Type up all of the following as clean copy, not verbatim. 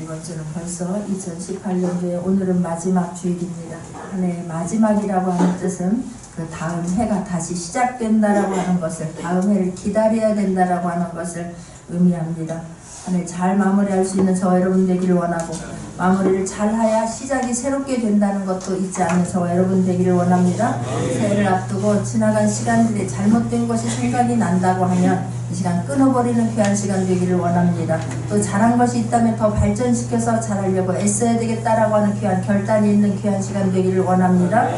이번 주는 벌써 2018년도에 오늘은 마지막 주일입니다. 한 해의 마지막이라고 하는 뜻은 그 다음 해가 다시 시작된다라고 하는 것을, 다음 해를 기다려야 된다라고 하는 것을 의미합니다. 한 해 잘 마무리할 수 있는 저와 여러분 되기를 원하고, 마무리를 잘해야 시작이 새롭게 된다는 것도 잊지 않는 저와 여러분 되기를 원합니다. 새해를 앞두고 지나간 시간들이 잘못된 것이 생각이 난다고 하면 이 시간 끊어버리는 귀한 시간 되기를 원합니다. 또 잘한 것이 있다면 더 발전시켜서 잘하려고 애써야 되겠다라고 하는 귀한 결단이 있는 귀한 시간 되기를 원합니다.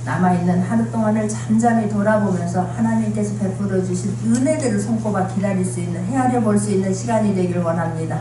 남아있는 하루 동안을 잠잠히 돌아보면서 하나님께서 베풀어 주신 은혜들을 손꼽아 기다릴 수 있는, 헤아려 볼 수 있는 시간이 되기를 원합니다.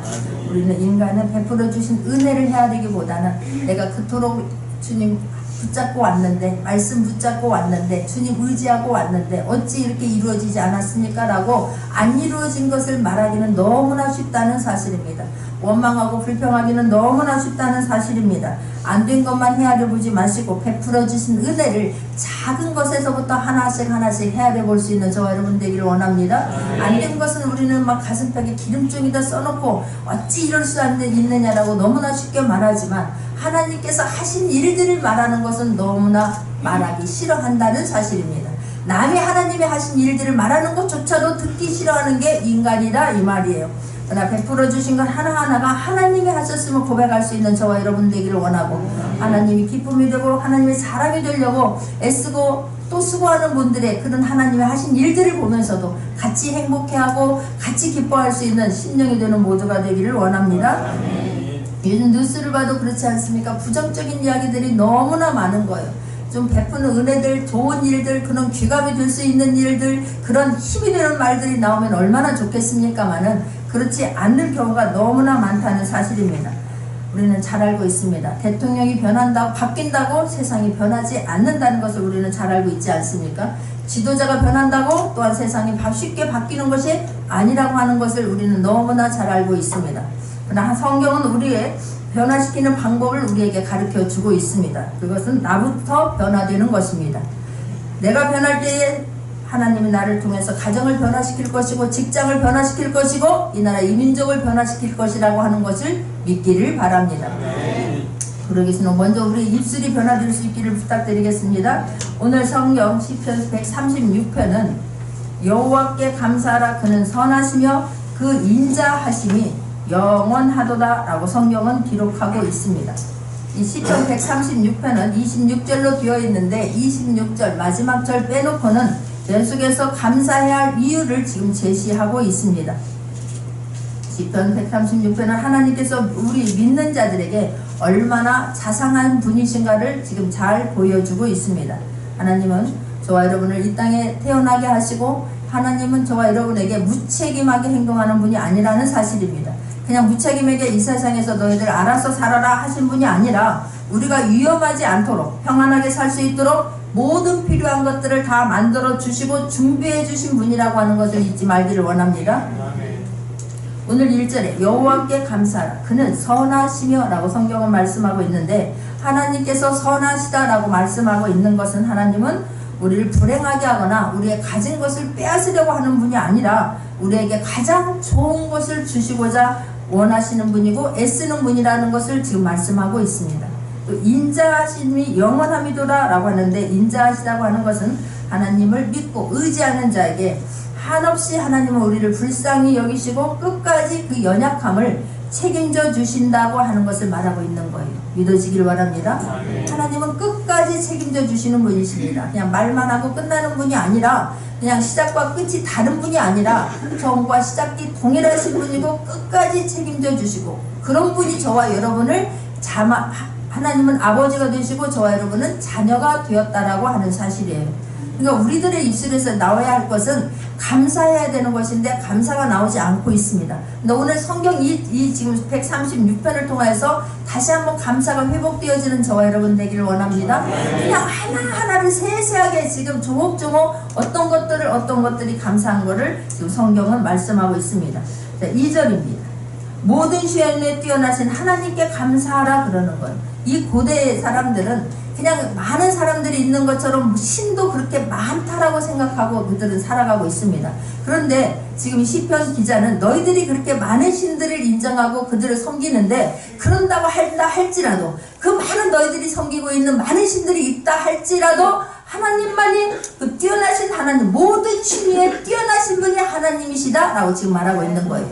우리는 인간은 베풀어 주신 은혜를 헤아리기보다는 내가 그토록 주님 붙잡고 왔는데, 말씀 붙잡고 왔는데, 주님 의지하고 왔는데 어찌 이렇게 이루어지지 않았습니까? 라고 안 이루어진 것을 말하기는 너무나 쉽다는 사실입니다. 원망하고 불평하기는 너무나 쉽다는 사실입니다. 안 된 것만 헤아려 보지 마시고 베풀어 주신 은혜를 작은 것에서부터 하나씩 헤아려 볼 수 있는 저와 여러분 되기를 원합니다. 안 된 것은 우리는 막 가슴팍에 기름종이다 써놓고 어찌 이럴 수 있느냐라고 너무나 쉽게 말하지만, 하나님께서 하신 일들을 말하는 것은 너무나 말하기 싫어한다는 사실입니다. 남이 하나님이 하신 일들을 말하는 것조차도 듣기 싫어하는 게 인간이다 이 말이에요. 그러나 베풀어 주신 것 하나하나가 하나님이 하셨음을 고백할 수 있는 저와 여러분 되기를 원하고, 하나님이 기쁨이 되고 하나님의 사랑이 되려고 애쓰고 또 수고하는 분들의 그런 하나님이 하신 일들을 보면서도 같이 행복해하고 같이 기뻐할 수 있는 심령이 되는 모두가 되기를 원합니다. 요즘 뉴스를 봐도 그렇지 않습니까? 부정적인 이야기들이 너무나 많은 거예요. 좀 베푸는 은혜들, 좋은 일들, 그런 귀감이 될 수 있는 일들, 그런 힘이 되는 말들이 나오면 얼마나 좋겠습니까마는 그렇지 않는 경우가 너무나 많다는 사실입니다. 우리는 잘 알고 있습니다. 대통령이 변한다고, 바뀐다고 세상이 변하지 않는다는 것을 우리는 잘 알고 있지 않습니까? 지도자가 변한다고 또한 세상이 쉽게 바뀌는 것이 아니라고 하는 것을 우리는 너무나 잘 알고 있습니다. 그러나 성경은 우리의 변화시키는 방법을 우리에게 가르쳐 주고 있습니다. 그것은 나부터 변화되는 것입니다. 내가 변할 때에 하나님이 나를 통해서 가정을 변화시킬 것이고, 직장을 변화시킬 것이고, 이 나라 이민족을 변화시킬 것이라고 하는 것을 믿기를 바랍니다. 그러기 위해서는 먼저 우리 입술이 변화될 수 있기를 부탁드리겠습니다. 오늘 성경 시편 136편은 여호와께 감사하라, 그는 선하시며 그 인자하심이 영원하도다 라고 성경은 기록하고 있습니다. 이 시편 136편은 26절로 되어 있는데 26절 마지막 절 빼놓고는 연속해서 감사해야 할 이유를 지금 제시하고 있습니다. 시편 136편은 하나님께서 우리 믿는 자들에게 얼마나 자상한 분이신가를 지금 잘 보여주고 있습니다. 하나님은 저와 여러분을 이 땅에 태어나게 하시고, 하나님은 저와 여러분에게 무책임하게 행동하는 분이 아니라는 사실입니다. 그냥 무책임하게 이 세상에서 너희들 알아서 살아라 하신 분이 아니라, 우리가 위험하지 않도록 평안하게 살 수 있도록 모든 필요한 것들을 다 만들어 주시고 준비해 주신 분이라고 하는 것을 잊지 말기를 원합니다. 오늘 1절에 여호와께 감사하라, 그는 선하시며 라고 성경은 말씀하고 있는데, 하나님께서 선하시다 라고 말씀하고 있는 것은, 하나님은 우리를 불행하게 하거나 우리의 가진 것을 빼앗으려고 하는 분이 아니라 우리에게 가장 좋은 것을 주시고자 원하시는 분이고 애쓰는 분이라는 것을 지금 말씀하고 있습니다. 또 인자하심이 영원함이도다 라고 하는데, 인자하시다고 하는 것은 하나님을 믿고 의지하는 자에게 한없이 하나님은 우리를 불쌍히 여기시고 끝까지 그 연약함을 책임져 주신다고 하는 것을 말하고 있는 거예요. 믿어지길 바랍니다. 하나님은 끝까지 책임져 주시는 분이십니다. 그냥 말만 하고 끝나는 분이 아니라, 그냥 시작과 끝이 다른 분이 아니라 처음과 시작이 동일하신 분이고 끝까지 책임져 주시고, 그런 분이 저와 여러분을 하나님은 아버지가 되시고 저와 여러분은 자녀가 되었다라고 하는 사실이에요. 그러니까 우리들의 입술에서 나와야 할 것은 감사해야 되는 것인데 감사가 나오지 않고 있습니다. 근데 오늘 성경 이 지금 136편을 통해서 다시 한번 감사가 회복되어지는 저와 여러분 되기를 원합니다. 그냥 하나하나를 세세하게 지금 조목조목 어떤 것들이 감사한 것을 지금 성경은 말씀하고 있습니다. 자, 2절입니다. 모든 시험에 뛰어나신 하나님께 감사하라 그러는 거예요. 이 고대의 사람들은 그냥 많은 사람들이 있는 것처럼 신도 그렇게 많다라고 생각하고 그들은 살아가고 있습니다. 그런데 지금 시편 기자는 너희들이 그렇게 많은 신들을 인정하고 그들을 섬기는데 그런다고 한다 할지라도 그 많은 너희들이 섬기고 있는 많은 신들이 있다 할지라도 하나님만이 그 뛰어나신 하나님, 모든 춤위에 뛰어나신 분이 하나님이시다 라고 지금 말하고 있는 거예요.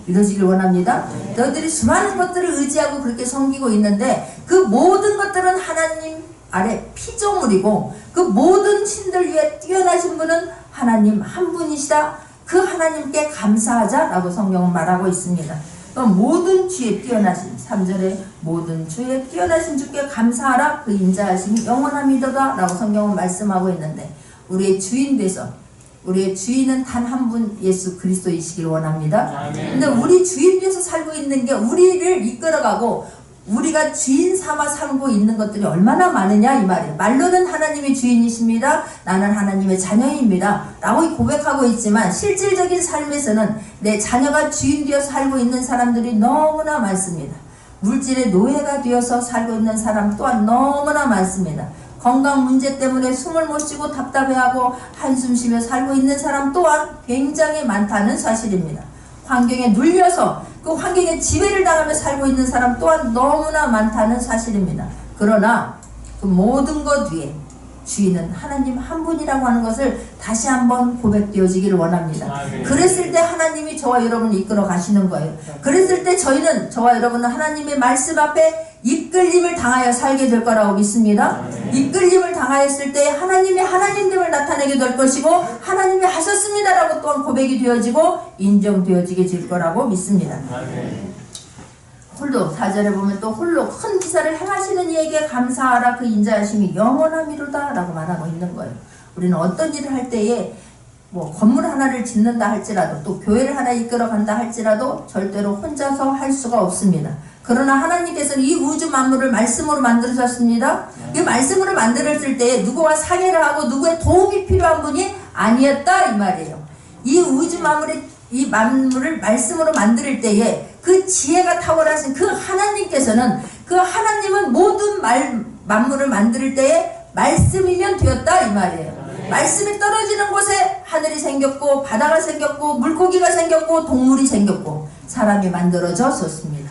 믿어지길 원합니다. 너희들이 수많은 것들을 의지하고 그렇게 섬기고 있는데 그 모든 것들은 하나님 아래 피조물이고 그 모든 신들 위에 뛰어나신 분은 하나님 한 분이시다. 그 하나님께 감사하자라고 성경은 말하고 있습니다. 모든 주에 뛰어나신 3절에 모든 주에 뛰어나신 주께 감사하라. 그 인자하심이 영원함이도다 라고 성경은 말씀하고 있는데 우리의 주인 돼서 우리의 주인은 단 한 분 예수 그리스도이시길 원합니다. 근데 우리 주인 돼서 살고 있는 게 우리를 이끌어가고 우리가 주인 삼아 살고 있는 것들이 얼마나 많으냐 이 말이에요. 말로는 하나님이 주인이십니다. 나는 하나님의 자녀입니다. 라고 고백하고 있지만 실질적인 삶에서는 내 자녀가 주인 되어서 살고 있는 사람들이 너무나 많습니다. 물질의 노예가 되어서 살고 있는 사람 또한 너무나 많습니다. 건강 문제 때문에 숨을 못 쉬고 답답해하고 한숨 쉬며 살고 있는 사람 또한 굉장히 많다는 사실입니다. 환경에 눌려서 그 환경에 지배를 당하며 살고 있는 사람 또한 너무나 많다는 사실입니다. 그러나 그 모든 것 위에 주인은 하나님 한 분이라고 하는 것을 다시 한번 고백되어지기를 원합니다. 그랬을 때 하나님이 저와 여러분을 이끌어 가시는 거예요. 그랬을 때 저와 여러분은 하나님의 말씀 앞에 이끌림을 당하여 살게 될 거라고 믿습니다. 이끌림을 당하였을 때 하나님의 하나님됨을 나타내게 될 것이고 하나님이 하셨습니다라고 또한 고백이 되어지고 인정되어지게 될 거라고 믿습니다. 홀로 4절에 보면 또 홀로 큰 기사를 행하시는 이에게 감사하라. 그 인자하심이 영원함이로다 라고 말하고 있는 거예요. 우리는 어떤 일을 할 때에 뭐 건물 하나를 짓는다 할지라도 또 교회를 하나 이끌어 간다 할지라도 절대로 혼자서 할 수가 없습니다. 그러나 하나님께서는 이 우주 만물을 말씀으로 만들으셨습니다. 이 말씀으로 만들었을 때 누구와 상의를 하고 누구의 도움이 필요한 분이 아니었다 이 말이에요. 이 우주 이 만물을 말씀으로 만들 때에 그 지혜가 탁월하신 그 하나님께서는 그 하나님은 모든 만물을 만들 때에 말씀이면 되었다 이 말이에요. 말씀이 떨어지는 곳에 하늘이 생겼고 바다가 생겼고 물고기가 생겼고 동물이 생겼고 사람이 만들어졌습니다.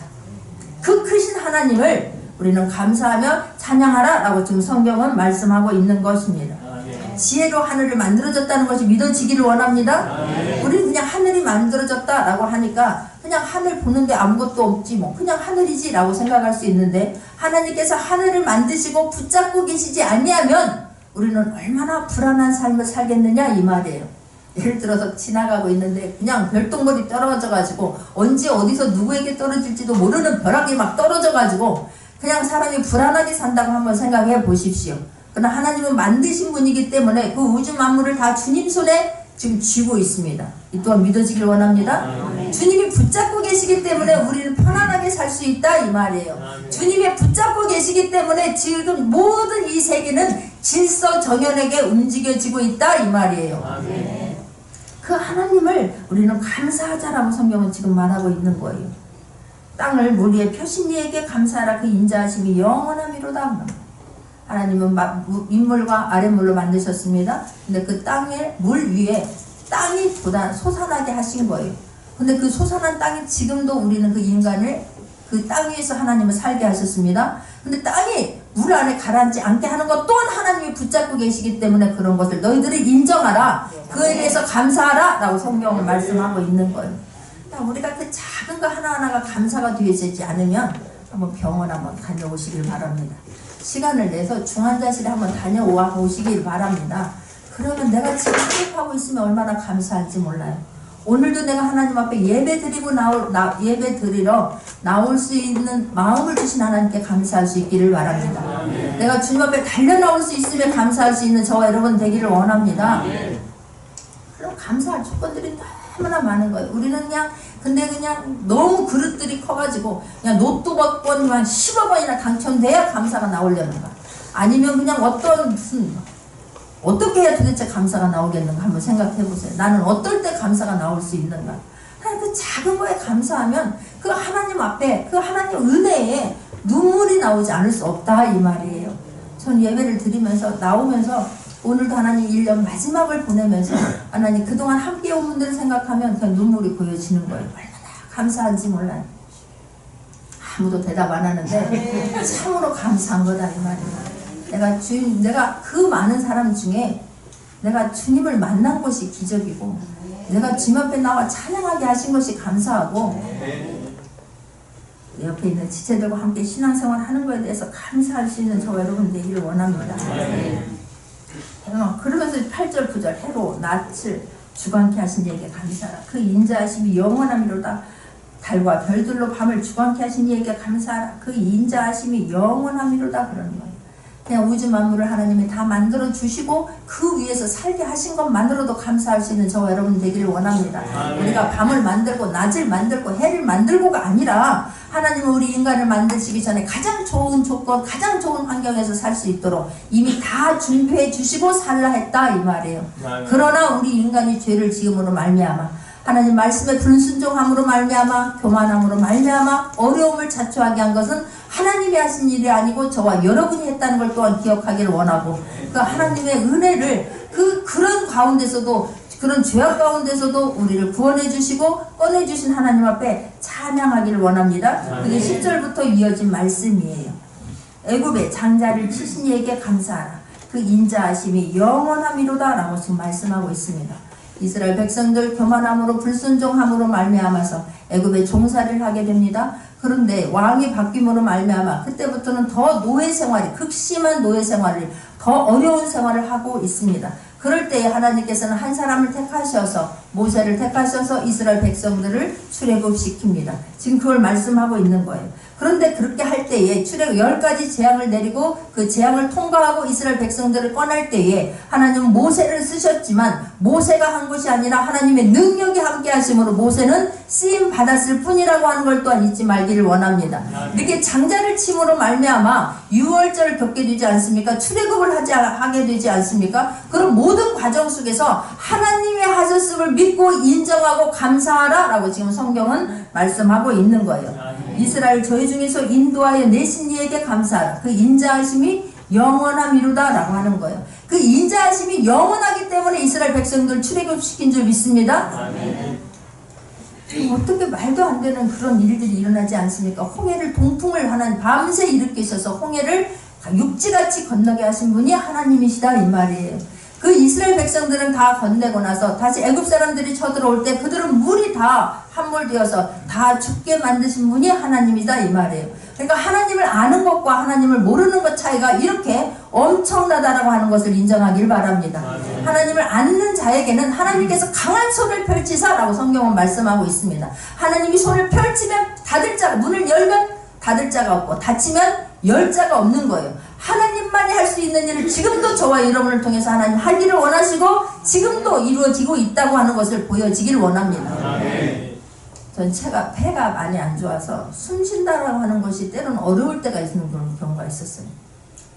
그 크신 하나님을 우리는 감사하며 찬양하라 라고 지금 성경은 말씀하고 있는 것입니다. 지혜로 하늘을 만들어졌다는 것이 믿어지기를 원합니다. 우리는 그냥 하늘이 만들어졌다라고 하니까 그냥 하늘 보는데 아무것도 없지 뭐 그냥 하늘이지 라고 생각할 수 있는데 하나님께서 하늘을 만드시고 붙잡고 계시지 아니하면 우리는 얼마나 불안한 삶을 살겠느냐 이 말이에요. 예를 들어서 지나가고 있는데 그냥 별똥별이 떨어져 가지고 언제 어디서 누구에게 떨어질지도 모르는 벼락이 막 떨어져 가지고 그냥 사람이 불안하게 산다고 한번 생각해 보십시오. 그러나 하나님은 만드신 분이기 때문에 그 우주 만물을 다 주님 손에 지금 쥐고 있습니다. 이 또한 믿어지길 원합니다. 주님이 붙잡고 계시기 때문에 우리는 편안하게 살 수 있다 이 말이에요. 주님이 붙잡고 계시기 때문에 지금 모든 이 세계는 질서 정연하게 움직여지고 있다 이 말이에요. 그 하나님을 우리는 감사하자라고 성경은 지금 말하고 있는 거예요. 땅을 물 위에 펴신 이에게 감사하라. 그 인자하심이 영원함이로다. 하나님은 윗물과 아랫물로 만드셨습니다. 근데 그 땅의 물 위에 땅이 솟아나게 하신 거예요. 근데 그 솟아난 땅이 지금도 우리는 그 인간을 그 땅 위에서 하나님은 살게 하셨습니다. 근데 땅이 물 안에 가라앉지 않게 하는 것 또한 하나님이 붙잡고 계시기 때문에 그런 것을 너희들이 인정하라. 그에 대해서 감사하라 라고 성경은 말씀하고 있는 거예요. 우리가 그 작은 거 하나하나가 감사가 되어지지 않으면 한번 병원 한번 다녀오시길 바랍니다. 시간을 내서 중환자실에 한번 다녀와 보시길 바랍니다. 그러면 내가 지금 호흡하고 있으면 얼마나 감사할지 몰라요. 오늘도 내가 하나님 앞에 예배 드리러 나올 수 있는 마음을 주신 하나님께 감사할 수 있기를 바랍니다. 내가 주님 앞에 달려나올 수 있으면 감사할 수 있는 저와 여러분 되기를 원합니다. 그럼 감사할 조건들이 너무나 많은 거예요. 우리는 그냥 너무 그릇들이 커가지고 그냥 로또 복권만 10억 원이나 당첨돼야 감사가 나오려는가. 아니면 그냥 어떻게 해야 도대체 감사가 나오겠는가 한번 생각해 보세요. 나는 어떨 때 감사가 나올 수 있는가. 그 작은 거에 감사하면 그 하나님 앞에 그 하나님 은혜에 눈물이 나오지 않을 수 없다 이 말이에요. 전 예배를 드리면서 나오면서 오늘도 하나님 1년 마지막을 보내면서 하나님 그동안 함께 온 분들을 생각하면 그냥 눈물이 보여지는 거예요. 얼마나 감사한지 몰라요. 아무도 대답 안 하는데 참으로 감사한 거다 이 말이에요. 내가 그 많은 사람 중에 내가 주님을 만난 것이 기적이고 내가 주님 앞에 나와 찬양하게 하신 것이 감사하고 옆에 있는 지체들과 함께 신앙생활 하는 것에 대해서 감사할 수 있는 저와 여러분 되기를 원합니다. 그러면서 8절 9절 해로 낯을 주관케 하신 이에게 감사하라. 그 인자하심이 영원함이로다. 달과 별들로 밤을 주관케 하신 이에게 감사하라. 그 인자하심이 영원함이로다. 그러는 거예요. 그냥 우주 만물을 하나님이 다 만들어 주시고 그 위에서 살게 하신 것만으로도 감사할 수 있는 저와 여러분 되기를 원합니다. 우리가 밤을 만들고 낮을 만들고 해를 만들고가 아니라 하나님은 우리 인간을 만드시기 전에 가장 좋은 조건, 가장 좋은 환경에서 살 수 있도록 이미 다 준비해 주시고 살라 했다 이 말이에요. 그러나 우리 인간이 죄를 지음으로 말미암아 하나님 말씀에 불순종함으로 말미암아 교만함으로 말미암아 어려움을 자초하게 한 것은 하나님이 하신 일이 아니고 저와 여러분이 했다는 걸 또한 기억하기를 원하고 그 하나님의 은혜를 그런 가운데서도 그런 죄악 가운데서도 우리를 구원해 주시고 꺼내 주신 하나님 앞에 찬양하기를 원합니다. 그게 10절부터 이어진 말씀이에요. 애굽의 장자를 치신 이에게 감사하라. 그 인자하심이 영원함이로다 라고 지금 말씀하고 있습니다. 이스라엘 백성들 교만함으로 불순종함으로 말미암아서 애굽에 종살이를 하게 됩니다. 그런데 왕이 바뀜으로 말미암아 그때부터는 더 노예 생활이 극심한 노예 생활을 더 어려운 생활을 하고 있습니다. 그럴 때에 하나님께서는 한 사람을 택하셔서 모세를 택하셔서 이스라엘 백성들을 출애굽시킵니다. 지금 그걸 말씀하고 있는 거예요. 그런데 그렇게 할 때에 출애굽 10가지 재앙을 내리고 그 재앙을 통과하고 이스라엘 백성들을 꺼낼 때에 하나님은 모세를 쓰셨지만 모세가 한 것이 아니라 하나님의 능력이 함께 하심으로 모세는 쓰임 받았을 뿐이라고 하는 걸 또한 잊지 말기를 원합니다. 이렇게 장자를 침으로 말미암아 유월절을 겪게 되지 않습니까? 출애굽을 하게 되지 않습니까? 그럼 모든 과정 속에서 하나님의 하셨음을 믿고 인정하고 감사하라 라고 지금 성경은 말씀하고 있는 거예요. 이스라엘 저희 중에서 인도하여 내신 이에게 감사하라. 그 인자하심이 영원함이로다 라고 하는 거예요. 그 인자하심이 영원하기 때문에 이스라엘 백성들 출애굽시킨 줄 믿습니다. 어떻게 말도 안 되는 그런 일들이 일어나지 않습니까? 홍해를 동풍을 하나님 밤새 일으키셔서 홍해를 육지같이 건너게 하신 분이 하나님이시다 이 말이에요. 그 이스라엘 백성들은 다 건네고 나서 다시 애굽 사람들이 쳐들어올 때 그들은 물이 다 함몰되어서 다 죽게 만드신 분이 하나님이다 이 말이에요. 그러니까 하나님을 아는 것과 하나님을 모르는 것 차이가 이렇게 엄청나다라고 하는 것을 인정하길 바랍니다. 하나님을 아는 자에게는 하나님께서 강한 손을 펼치사라고 성경은 말씀하고 있습니다. 하나님이 손을 펼치면 닫을 자가, 문을 열면 닫을 자가 없고 닫히면 열 자가 없는 거예요. 하나님만이 할 수 있는 일을 지금도 저와 여러분을 통해서 하나님 하기를 원하시고 지금도 이루어지고 있다고 하는 것을 보여지길 원합니다. 전 배가 많이 안 좋아서 숨 쉰다고 하는 것이 때로는 어려울 때가 있는 그런 경우가 있었어요.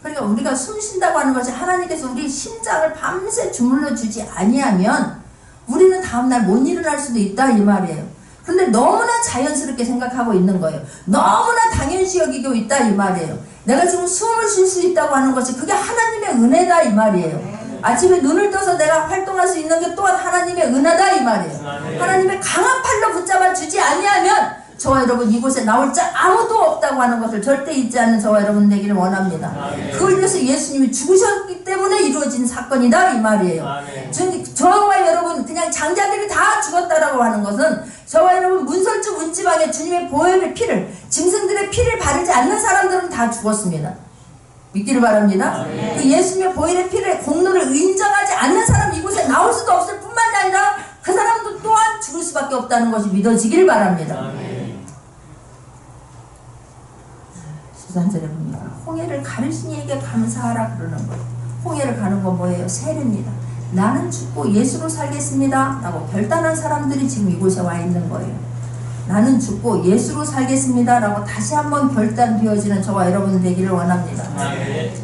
그러니까 우리가 숨 쉰다고 하는 것이 하나님께서 우리 심장을 밤새 주물러 주지 아니하면 우리는 다음날 못 일어날 수도 있다 이 말이에요. 그런데 너무나 자연스럽게 생각하고 있는 거예요. 너무나 당연시 여기고 있다 이 말이에요. 내가 지금 숨을 쉴 수 있다고 하는 것이 그게 하나님의 은혜다 이 말이에요. 아침에 눈을 떠서 내가 활동할 수 있는 게 또한 하나님의 은혜다 이 말이에요. 하나님의 강한 팔로 붙잡아 주지 아니하면 저와 여러분 이곳에 나올 자 아무도 없다고 하는 것을 절대 잊지 않는 저와 여러분 되기를 원합니다. 그걸 위해서 예수님이 죽으셨기 때문에 이루어진 사건이다 이 말이에요. 저와 여러분 그냥 장자들이 다 죽었다라고 하는 것은 저와 여러분 문설주 문지방에 주님의 보혈의 피를 짐승들의 피를 바르지 않는 사람들은 다 죽었습니다. 믿기를 바랍니다. 그 예수님의 보혈의 피를 공로를 인정하지 않는 사람 이곳에 나올 수도 없을 뿐만이 아니라 그 사람도 또한 죽을 수밖에 없다는 것이 믿어지기를 바랍니다. 13절에 봅니다. 홍해를 가르신 이에게 감사하라 그러는 거예요. 홍해를 가는 건 뭐예요? 세례입니다. 나는 죽고 예수로 살겠습니다 라고 결단한 사람들이 지금 이곳에 와 있는 거예요. 나는 죽고 예수로 살겠습니다 라고 다시 한번 결단되어지는 저와 여러분 되기를 원합니다.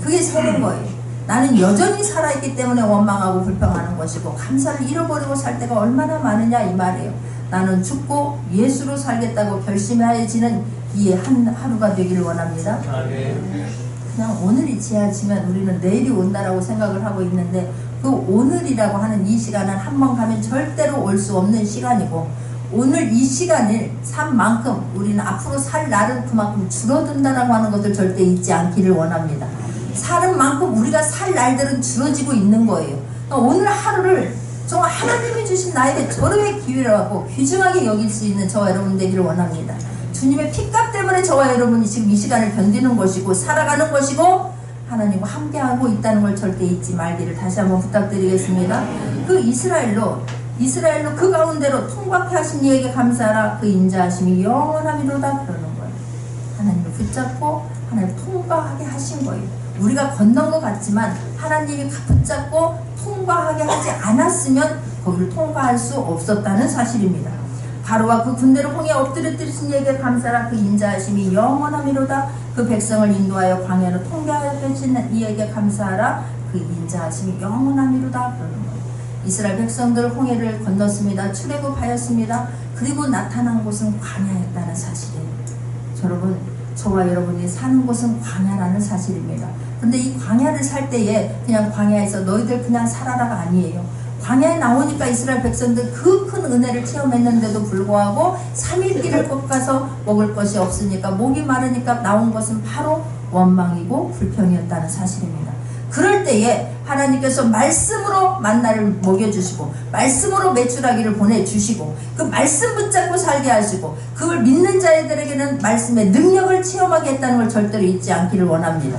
그게 세례인 거예요. 나는 여전히 살아있기 때문에 원망하고 불평하는 것이고 감사를 잃어버리고 살 때가 얼마나 많으냐 이 말이에요. 나는 죽고 예수로 살겠다고 결심하여지는 이 한 하루가 되기를 원합니다. 그냥 오늘이 지나치면 우리는 내일이 온다라고 생각을 하고 있는데, 그 오늘이라고 하는 이 시간은 한번 가면 절대로 올 수 없는 시간이고, 오늘 이 시간을 산 만큼 우리는 앞으로 살 날은 그만큼 줄어든다라고 하는 것을 절대 잊지 않기를 원합니다. 사는 만큼 우리가 살 날들은 줄어지고 있는 거예요. 오늘 하루를 정말 하나님이 주신 나에게 절호의 기회라고 귀중하게 여길 수 있는 저와 여러분 되기를 원합니다. 주님의 피값 때문에 저와 여러분이 지금 이 시간을 견디는 것이고 살아가는 것이고 하나님과 함께하고 있다는 걸 절대 잊지 말기를 다시 한번 부탁드리겠습니다. 그 이스라엘로 그 가운데로 통과케 하신 이에게 감사하라. 그 인자하심이 영원함이로다. 그러는 거예요. 하나님을 붙잡고 하나님 통과하게 하신 거예요. 우리가 건넌 것 같지만 하나님이 붙잡고 통과하게 하지 않았으면 거기를 통과할 수 없었다는 사실입니다. 바로와 그 군대를 홍해에 엎드려뜨리신 이에게 감사라. 그 인자하심이 영원함이로다. 그 백성을 인도하여 광야로 통과하신 이에게 감사하라. 그 인자하심이 영원함이로다. 그러는 거예요. 이스라엘 백성들 홍해를 건넜습니다. 출애굽하였습니다. 그리고 나타난 곳은 광야였다는 사실이에요. 여러분, 저와 여러분이 사는 곳은 광야라는 사실입니다. 근데 이 광야를 살 때에 그냥 광야에서 너희들 그냥 살아라가 아니에요. 광야에 나오니까 이스라엘 백성들 그 큰 은혜를 체험했는데도 불구하고 3일 길을 걷가서 먹을 것이 없으니까 목이 마르니까 나온 것은 바로 원망이고 불평이었다는 사실입니다. 그럴 때에 하나님께서 말씀으로 만나를 먹여주시고 말씀으로 메추라기를 보내주시고 그 말씀 붙잡고 살게 하시고 그걸 믿는 자들에게는 말씀의 능력을 체험하게 했다는 걸 절대로 잊지 않기를 원합니다.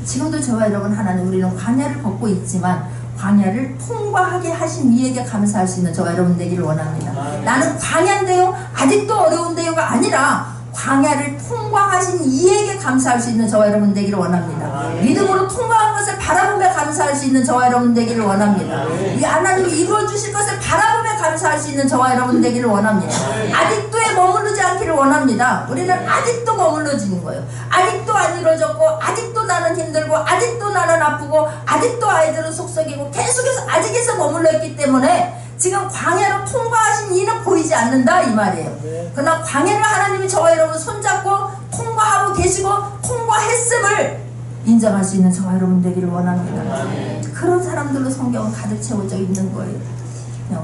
지금도 저와 여러분 하나님 우리는 광야를 걷고 있지만 광야를 통과하게 하신 이에게 감사할 수 있는 저와 여러분 되기를 원합니다. 나는 광야인데요 아직도 어려운데요가 아니라 광야를 통과하신 이에게 감사할 수 있는 저와 여러분 되기를 원합니다. 믿음으로 통과한 것을 바라보며 감사할 수 있는 저와 여러분 되기를 원합니다. 이 하나님이 이루어주실 것을 바라보며 감사할 수 있는 저와 여러분 되기를 원합니다. 아직도에 머무르지 않기를 원합니다. 우리는 아직도 머물러지는 거예요. 아직도 안 이루어졌고 아직도 나는 힘들고 아직도 나는 아프고 아직도 아이들은 속썩이고 계속해서 아직에서 머물러 있기 때문에 지금 광야로 통과하신 이는 보이지 않는다 이 말이에요. 그러나 광야를 하나님이 저와 여러분 손잡고 통과하고 계시고 통과했음을 인정할 수 있는 저와 여러분 되기를 원합니다. 그런 사람들로 성경은 가득 채워져 있는 거예요.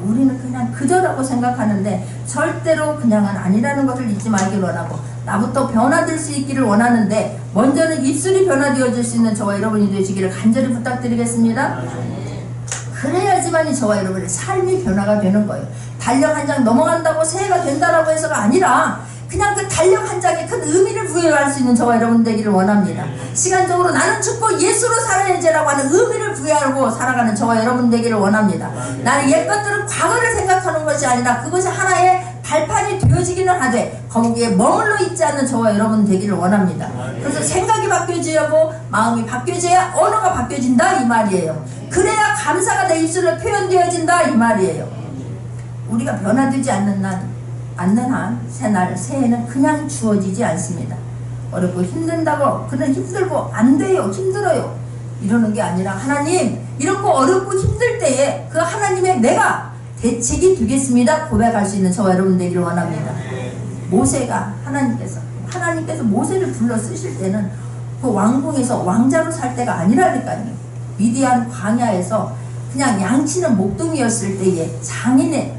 우리는 그냥 그저라고 생각하는데 절대로 그냥은 아니라는 것을 잊지 말기를 원하고 나부터 변화될 수 있기를 원하는데 먼저는 입술이 변화되어질 수 있는 저와 여러분이 되시기를 간절히 부탁드리겠습니다. 그래야지만이 저와 여러분의 삶이 변화가 되는 거예요. 달력 한 장 넘어간다고 새해가 된다라고 해서가 아니라 그냥 그 달력 한 장에 큰 의미를 부여할 수 있는 저와 여러분 되기를 원합니다. 시간적으로 나는 죽고 예수로 살아야지라고 하는 의미를 부여하고 살아가는 저와 여러분 되기를 원합니다. 나는 옛 것들은 과거를 생각하는 것이 아니라 그것이 하나의 발판이 되어지기는 하되 거기에 머물러 있지 않는 저와 여러분 되기를 원합니다. 그래서 생각이 바뀌어져야 하고 마음이 바뀌어져야 언어가 바뀌어진다 이 말이에요. 그래야 감사가 내 입술에 표현되어진다 이 말이에요. 우리가 변화되지 않는 한 새해는 그냥 주어지지 않습니다. 어렵고 힘든다고 그는 힘들고 안 돼요 힘들어요 이러는 게 아니라 하나님 이렇고 어렵고 힘들 때에 그 하나님의 내가 대책이 되겠습니다 고백할 수 있는 저와 여러분 되기를 원합니다. 모세가 하나님께서 모세를 불러 쓰실 때는 그 왕궁에서 왕자로 살 때가 아니라니까요. 미디안 광야에서 그냥 양치는 목동이었을 때에 장인의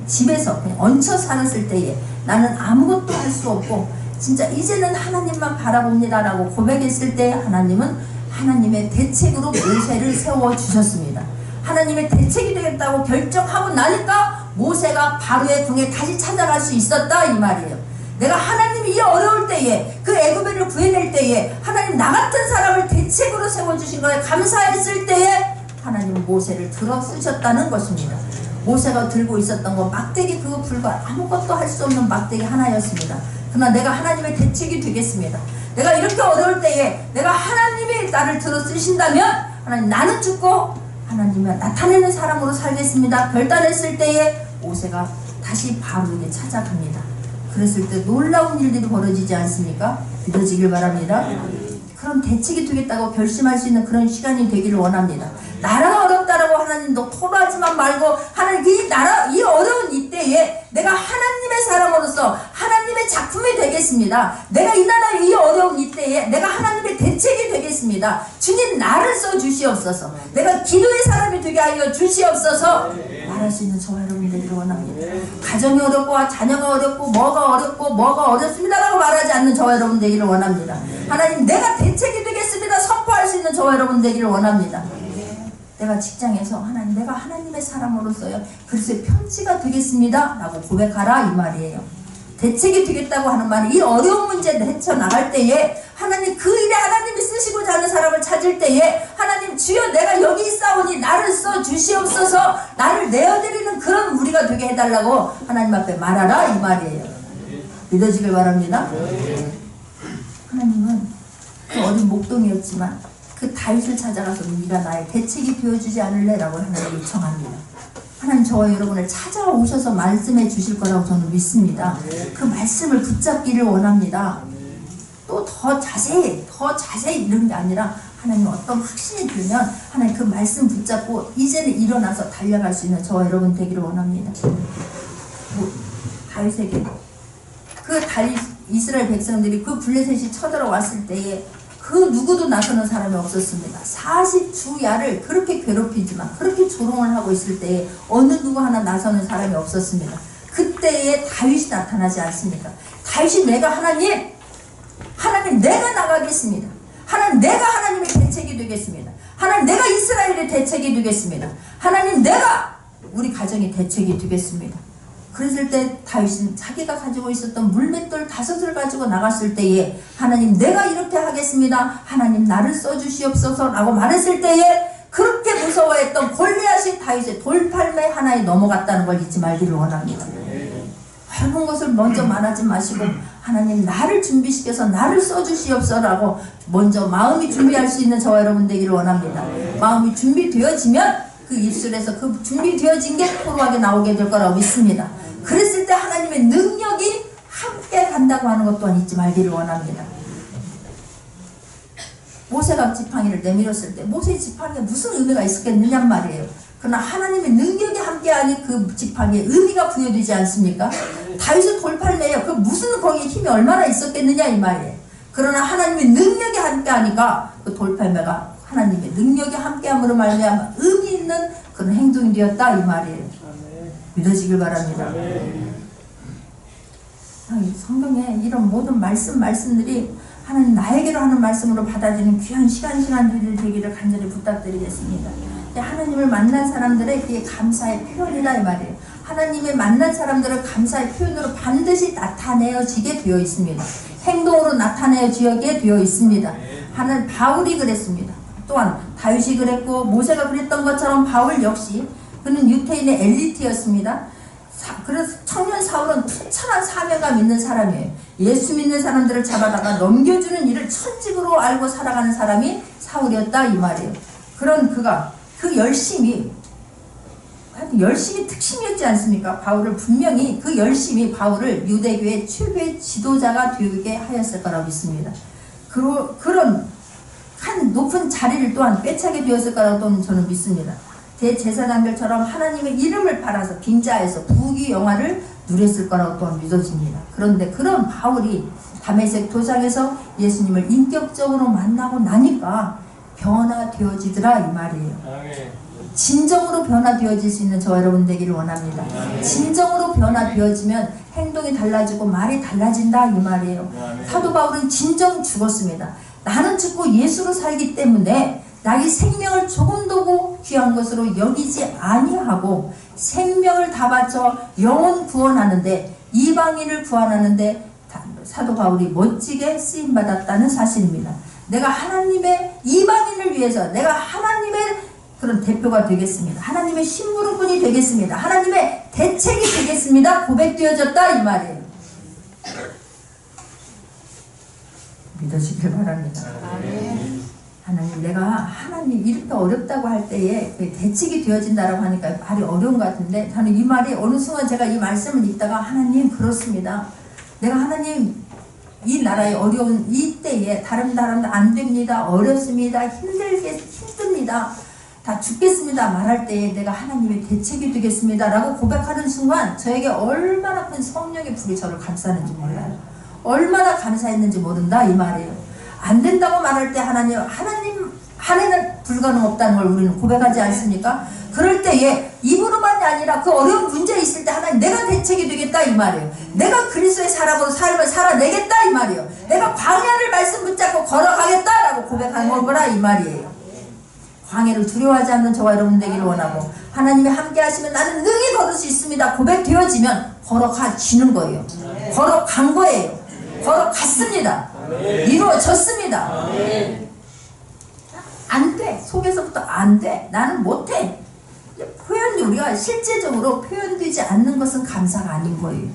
집에서 그냥 얹혀 살았을 때에 나는 아무것도 할 수 없고 진짜 이제는 하나님만 바라봅니다 라고 고백했을 때 하나님은 하나님의 대책으로 모세를 세워주셨습니다. 하나님의 대책이 되겠다고 결정하고 나니까 모세가 바로의 궁에 다시 찾아갈 수 있었다 이 말이에요. 내가 하나님이 이 어려울 때에 그 애굽인을 구해낼 때에 하나님 나 같은 사람을 대책으로 세워주신 거에 감사했을 때에 하나님은 모세를 들어 쓰셨다는 것입니다. 모세가 들고 있었던 건 막대기 그거 불과 아무것도 할 수 없는 막대기 하나였습니다. 그러나 내가 하나님의 대책이 되겠습니다. 내가 이렇게 어려울 때에 내가 하나님이 나를 들어 쓰신다면 하나님 나는 죽고 하나님이 나타내는 사람으로 살겠습니다. 결단했을 때에 모세가 다시 바로에게 찾아갑니다. 그랬을 때 놀라운 일들이 벌어지지 않습니까? 믿어지길 바랍니다. 그런 대책이 되겠다고 결심할 수 있는 그런 시간이 되기를 원합니다. 나라가 어렵다라고 하나님 너 토로하지만 말고 하나님 이 어려운 이때에 내가 하나님의 사람으로서 하나님의 하나님의 작품이 되겠습니다. 내가 이 나라의 이 어려운 이때에 내가 하나님의 대책이 되겠습니다. 주님 나를 써주시옵소서. 내가 기도의 사람이 되게 하여 주시옵소서. 말할 수 있는 저와 여러분 되기를 원합니다. 가정이 어렵고 자녀가 어렵고 뭐가 어렵습니다 라고 말하지 않는 저와 여러분 되기를 원합니다. 하나님 내가 대책이 되겠습니다 선포할 수 있는 저와 여러분 되기를 원합니다. 내가 직장에서 하나님 내가 하나님의 사람으로서요 그리스도의 편지가 되겠습니다 라고 고백하라 이 말이에요. 대책이 되겠다고 하는 말은 이 어려운 문제를 헤쳐나갈 때에 하나님 그 일에 하나님이 쓰시고자 하는 사람을 찾을 때에 하나님 주여 내가 여기 있사오니 나를 써주시옵소서. 나를 내어드리는 그런 우리가 되게 해달라고 하나님 앞에 말하라 이 말이에요. 믿어지길 바랍니다. 하나님은 그 어린 목동이었지만 그 다윗을 찾아가서 네가 나의 대책이 되어주지 않을래? 라고 하나님 요청합니다. 하나님 저와 여러분을 찾아오셔서 말씀해 주실 거라고 저는 믿습니다. 그 말씀을 붙잡기를 원합니다. 또 더 자세히 이런 게 아니라 하나님 어떤 확신이 들면 하나님 그 말씀 붙잡고 이제는 일어나서 달려갈 수 있는 저와 여러분 되기를 원합니다. 다윗에게 그 이스라엘 백성들이 그 블레셋이 쳐들어왔을 때에 그 누구도 나서는 사람이 없었습니다. 40주야를 그렇게 괴롭히지만 그렇게 조롱을 하고 있을 때에 어느 누구 하나 나서는 사람이 없었습니다. 그때에 다윗이 나타나지 않습니까? 다윗이 내가 하나님 내가 나가겠습니다. 하나님 내가 하나님의 대책이 되겠습니다. 하나님 내가 이스라엘의 대책이 되겠습니다. 하나님 내가 우리 가정의 대책이 되겠습니다. 그랬을 때 다윗은 자기가 가지고 있었던 물맷돌 5을 가지고 나갔을 때에 하나님 내가 이렇게 하겠습니다. 하나님 나를 써주시옵소서 라고 말했을 때에 그렇게 무서워했던 골리앗이 다윗의 돌팔매 하나에 넘어갔다는 걸 잊지 말기를 원합니다. 어려운 것을 먼저 말하지 마시고 하나님 나를 준비시켜서 나를 써주시옵소서라고 먼저 마음이 준비할 수 있는 저와 여러분 되기를 원합니다. 마음이 준비되어지면 그 입술에서 그 준비되어진 게 포로하게 나오게 될 거라고 믿습니다. 그랬을 때 하나님의 능력이 함께 간다고 하는 것 또한 잊지 말기를 원합니다. 모세가 지팡이를 내밀었을 때 모세의 지팡이에 무슨 의미가 있었겠느냐 말이에요. 그러나 하나님의 능력이 함께하니 그 지팡이에 의미가 부여되지 않습니까? 다윗의 돌팔매요. 그 무슨 거기에 힘이 얼마나 있었겠느냐 이 말이에요. 그러나 하나님의 능력이 함께하니까 그 돌팔매가 하나님의 능력이 함께함으로 말미암아 의미 있는 그런 행동이 되었다 이 말이에요. 믿어지길 바랍니다. 성경에 이런 모든 말씀들이 하나님 나에게로 하는 말씀으로 받아들이는 귀한 시간들이 되기를 간절히 부탁드리겠습니다. 하나님을 만난 사람들의 그게 감사의 표현이다 이 말이에요. 하나님의 만난 사람들은 감사의 표현으로 반드시 나타내어지게 되어 있습니다. 행동으로 나타내어지게 되어 있습니다. 하나님 바울이 그랬습니다. 또한 다윗이 그랬고 모세가 그랬던 것처럼 바울 역시 그는 유태인의 엘리트였습니다. 그래서 청년 사울은 투철한 사명감 있는 사람이에요. 예수 믿는 사람들을 잡아다가 넘겨주는 일을 천직으로 알고 살아가는 사람이 사울이었다 이 말이에요. 그런 그가 그 열심이 특심이었지 않습니까? 바울을 분명히 그 열심이 바울을 유대교의 최고의 지도자가 되게 하였을 거라고 믿습니다. 그런 한 높은 자리를 또한 꿰차게 되었을 거라고 저는 믿습니다. 대제사장들처럼 하나님의 이름을 팔아서 빈자에서 부귀영화를 누렸을 거라고 또한 믿어집니다. 그런데 그런 바울이 다메섹 도상에서 예수님을 인격적으로 만나고 나니까 변화되어지더라 이 말이에요. 진정으로 변화되어질 수 있는 저와 여러분 되기를 원합니다. 진정으로 변화되어지면 행동이 달라지고 말이 달라진다 이 말이에요. 사도 바울은 진정 죽었습니다. 나는 죽고 예수로 살기 때문에 나의 생명을 조금도 귀한 것으로 여기지 아니하고 생명을 다 바쳐 영혼 구원하는데 이방인을 구원하는데 사도 바울이 멋지게 쓰임받았다는 사실입니다. 내가 하나님의 이방인을 위해서 내가 하나님의 그런 대표가 되겠습니다. 하나님의 심부름꾼이 되겠습니다. 하나님의 대책이 되겠습니다. 고백되어졌다 이 말이에요. 믿으시길 바랍니다. 하나님 내가 하나님 이렇게 어렵다고 할 때에 대책이 되어진다라고 하니까 말이 어려운 것 같은데 저는 이 말이 어느 순간 제가 이 말씀을 읽다가 하나님 그렇습니다. 내가 하나님 이 나라의 어려운 이 때에 다른 안 됩니다. 어렵습니다. 힘듭니다. 다 죽겠습니다 말할 때에 내가 하나님의 대책이 되겠습니다 라고 고백하는 순간 저에게 얼마나 큰 성령의 불이 저를 감싸는지 몰라요. 얼마나 감사했는지 모른다 이 말이에요. 안 된다고 말할 때 하나님 한에는 불가능 없다는 걸 우리는 고백하지 않습니까? 그럴 때에 입으로만이 아니라 그 어려운 문제에 있을 때 하나님 내가 대책이 되겠다 이 말이에요. 내가 그리스도의 사람으로 삶을 살아내겠다 이 말이에요. 내가 광야를 말씀 붙잡고 걸어가겠다라고 고백하는 거라 이 말이에요. 광야를 두려워하지 않는 저와 여러분 되기를 원하고 하나님이 함께 하시면 나는 능히 걸을 수 있습니다 고백되어지면 걸어가지는 거예요. 걸어간 거예요. 걸어갔습니다. 이루어졌습니다. 안 돼. 속에서부터 안 돼. 나는 못해. 표현이 우리가 실제적으로 표현되지 않는 것은 감사가 아닌 거예요.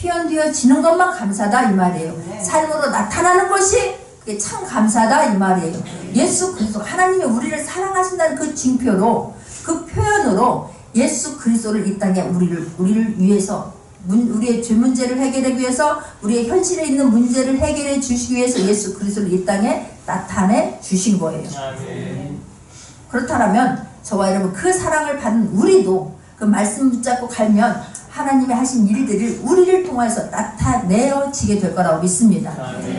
표현되어지는 것만 감사다 이 말이에요. 삶으로 나타나는 것이 그게 참 감사다 이 말이에요. 예수 그리스도 하나님이 우리를 사랑하신다는 그 징표로 그 표현으로 예수 그리스도를 이 땅에 우리를 위해서 우리의 죄 문제를 해결하기 위해서 우리의 현실에 있는 문제를 해결해 주시기 위해서 예수 그리스도를 이 땅에 나타내 주신 거예요. 그렇다면 저와 여러분 그 사랑을 받은 우리도 그 말씀 붙잡고 가면 하나님이 하신 일들을 우리를 통해서 나타내어지게 될 거라고 믿습니다.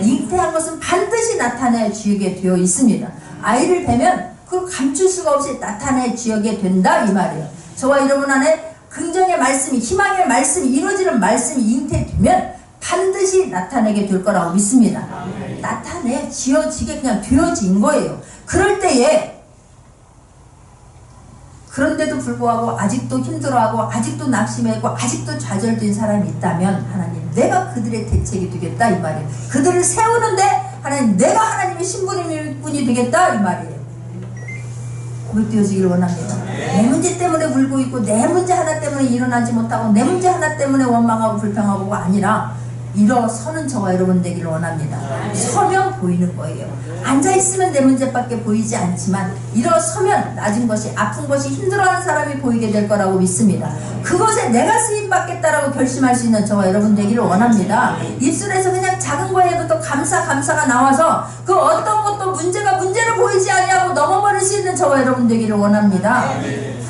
잉태한 것은 반드시 나타내지게 되어 있습니다. 아이를 뵈면 그걸 감출 수가 없이 나타내지게 된다 이 말이에요. 저와 여러분 안에 긍정의 말씀이 희망의 말씀이 이루어지는 말씀이 잉태되면 반드시 나타내게 될 거라고 믿습니다. 나타내지어지게 그냥 되어진 거예요. 그럴 때에 그런데도 불구하고 아직도 힘들어하고 아직도 낙심하고 아직도 좌절된 사람이 있다면 하나님 내가 그들의 대책이 되겠다 이 말이에요. 그들을 세우는데 하나님 내가 하나님의 신분이 되겠다 이 말이에요. 고백되어지기를 원합니다. 내 문제 때문에 울고 있고 내 문제 하나 때문에 일어나지 못하고 내 문제 하나 때문에 원망하고 불평하고가 아니라 일어서는 저와 여러분 되기를 원합니다. 서면 보이는 거예요. 앉아있으면 내 문제밖에 보이지 않지만 일어서면 낮은 것이 아픈 것이 힘들어하는 사람이 보이게 될 거라고 믿습니다. 그것에 내가 쓰임받겠다라고 결심할 수 있는 저와 여러분 되기를 원합니다. 입술에서 그냥 작은 거에도 감사가 나와서 그 어떤 것도 문제를 보이지 아니하고 넘어버릴 수 있는 저와 여러분 되기를 원합니다.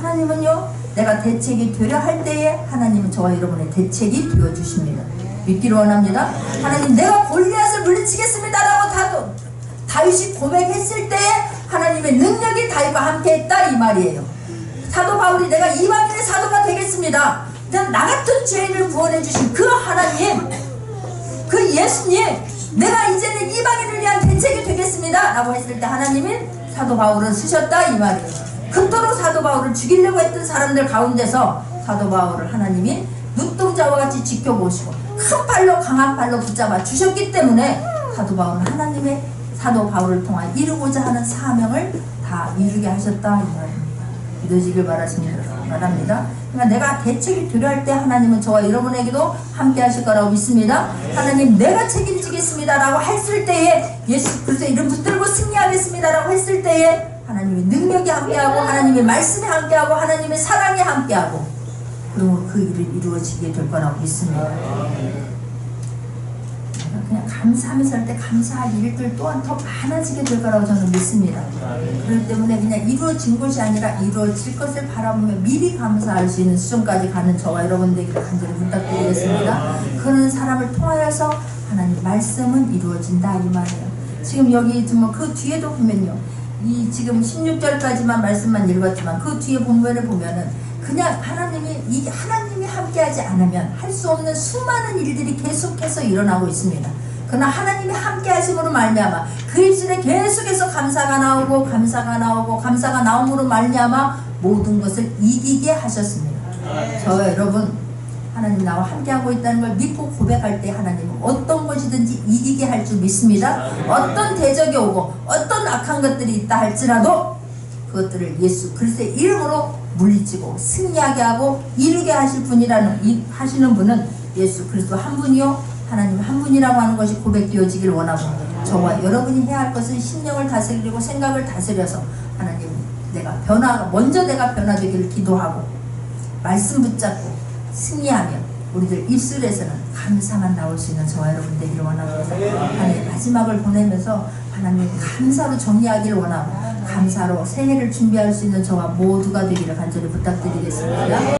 하나님은요 내가 대책이 되려 할 때에 하나님은 저와 여러분의 대책이 되어주십니다. 믿기를 원합니다. 하나님 내가 골리앗을 물리치겠습니다 라고 다윗이 고백했을 때에 하나님의 능력이 다윗과 함께 했다 이 말이에요. 사도 바울이 내가 이방인의 사도가 되겠습니다. 나 같은 죄인을 구원해 주신 그 하나님 그 예수님 내가 이제는 이방인을 위한 대책이 되겠습니다 라고 했을 때 하나님이 사도 바울을 쓰셨다 이 말이에요. 그토록 사도 바울을 죽이려고 했던 사람들 가운데서 사도 바울을 하나님이 눈동자와 같이 지켜보시고 큰 팔로 강한 팔로 붙잡아 주셨기 때문에 사도 바울은 하나님의 사도 바울을 통한 이루고자 하는 사명을 다 이루게 하셨다 이 말입니다. 믿어지길 바랍니다. 그러니까 내가 대책이 필요할 때 하나님은 저와 여러분에게도 함께 하실 거라고 믿습니다. 하나님 내가 책임지겠습니다 라고 했을 때에 예수 그리스도의 이름 붙들고 승리하겠습니다 라고 했을 때에 하나님의 능력이 함께하고 하나님의 말씀이 함께하고 하나님의 사랑이 함께하고 그러면 그 일이 이루어지게 될 거라고 믿습니다. 그냥 감사하면서 할 때 감사할 일들 또한 더 많아지게 될 거라고 저는 믿습니다. 그렇기 때문에 그냥 이루어진 것이 아니라 이루어질 것을 바라보며 미리 감사할 수 있는 수준까지 가는 저와 여러분들에게 간절히 부탁드리겠습니다. 그런 사람을 통하여서 하나님 말씀은 이루어진다 이 말이에요. 지금 여기 그 뒤에도 보면요. 이 지금 16절까지만 말씀만 읽었지만 그 뒤에 본문을 보면은 그냥 하나님이 함께하지 않으면 할 수 없는 수많은 일들이 계속해서 일어나고 있습니다. 그러나 하나님이 함께하심으로 말미암아 그 입술에 계속해서 감사가 나옴으로 말미암아 모든 것을 이기게 하셨습니다. 저와 여러분 하나님 나와 함께하고 있다는 걸 믿고 고백할 때 하나님은 어떤 것이든지 이기게 할 줄 믿습니다. 어떤 대적이 오고 어떤 악한 것들이 있다 할지라도 그것들을 예수 그리스도의 이름으로 물리치고 승리하게 하고 이루게 하시는 분은 예수 그리스도 한 분이요 하나님 한 분이라고 하는 것이 고백되어지길 원하고 저와 여러분이 해야 할 것은 심령을 다스리고 생각을 다스려서 하나님 먼저 내가 변화되기를 기도하고 말씀 붙잡고 승리하며 우리들 입술에서는 감사만 나올 수 있는 저와 여러분 되기를 원합니다. 하나님 마지막을 보내면서 하나님 감사로 정리하기를 원하고 감사로 새해를 준비할 수 있는 저와 모두가 되기를 간절히 부탁드리겠습니다.